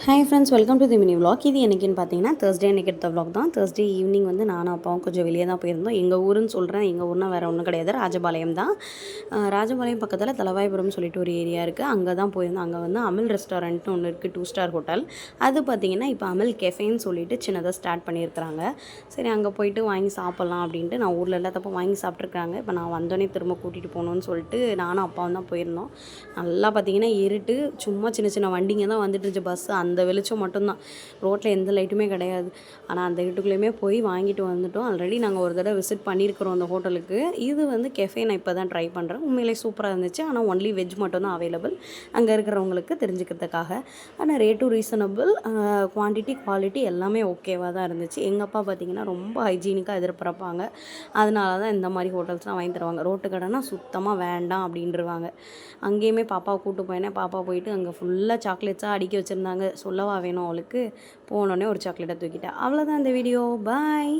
Hi friends, welcome to the mini vlog. இது என்னைக்குன்னு பார்த்தீங்கன்னா Thursday அன்றைக்கி எடுத்த விலாக் தான். தேர்ஸ்டே ஈவினிங் வந்து நானும் அப்பாவும் கொஞ்சம் வெளியே தான் போயிருந்தோம். எங்கள் ஊருன்னு சொல்கிறேன், எங்கள் ஊர்னால் வேறு ஒன்றும் கிடையாது, ராஜபாளையம் தான். ராஜபாளையம் பக்கத்தில் தலவாய்புரம் சொல்லிட்டு ஒரு ஏரியா இருக்குது, அங்கே தான் போயிருந்தோம். அங்கே வந்து அமில் ரெஸ்டாரண்ட்னு ஒன்று இருக்குது, 2 ஸ்டார் ஹோட்டல். அது பார்த்திங்கன்னா இப்போ அமில் கெஃபேன்னு சொல்லிட்டு சின்னதாக ஸ்டார்ட் பண்ணியிருக்கிறாங்க. சரி, அங்கே போயிட்டு வாங்கி சாப்பிட்லாம் அப்படின்ட்டு நான் ஊரில் எல்லாத்தப்போ வாங்கி சாப்பிட்ருக்காங்க. இப்போ நான் வந்தோடனே திரும்ப கூட்டிகிட்டு போகணுன்னு சொல்லிட்டு நானும் அப்பாவும் தான் போயிருந்தோம். நல்லா பார்த்திங்கன்னா இருட்டு, சும்மா சின்ன சின்ன வண்டிங்க தான் வந்துட்டு இருந்துச்சு, பஸ்ஸு அந்த வெளிச்சம் மட்டும்தான், ரோட்டில் எந்த லைட்டுமே கிடையாது. ஆனால் அந்த இருட்டுக்குள்ளேயுமே போய் வாங்கிட்டு வந்துட்டோம். ஆல்ரெடி நாங்கள் ஒரு தடவை விசிட் பண்ணியிருக்கிறோம் அந்த ஹோட்டலுக்கு. இது வந்து கெஃபே நான் இப்போ தான் ட்ரை பண்ணுறேன். உண்மையிலே சூப்பராக இருந்துச்சு. ஆனால் ஒன்லி வெஜ் மட்டும் தான் அவைலபிள் அங்கே இருக்கிறவங்களுக்கு தெரிஞ்சுக்கிறதுக்காக. ஆனால் ரேட்டும் ரீசனபிள், குவான்டிட்டி குவாலிட்டி எல்லாமே ஓகேவாக தான் இருந்துச்சு. எங்கள் அப்பா பார்த்திங்கன்னா ரொம்ப ஹைஜீனிக்காக எதிர்பார்ப்பாங்க. அதனால தான் இந்த மாதிரி ஹோட்டல்ஸ்லாம் வாங்கி தருவாங்க. ரோட்டு கடைனா சுத்தமாக வேண்டாம் அப்படின்ட்டுருவாங்க. அங்கேயுமே பாப்பாவை கூப்பிட்டு போயினேன். பாப்பா போயிட்டு அங்கே ஃபுல்லாக சாக்லேட்ஸாக அடுக்கி வச்சுருந்தாங்க. சொல்லவா வேணும் அவளுக்கு? போனோடனே ஒரு சாக்லேட்டை தூக்கிட்டா. அவ்வளோதான் இந்த வீடியோ. பாய்.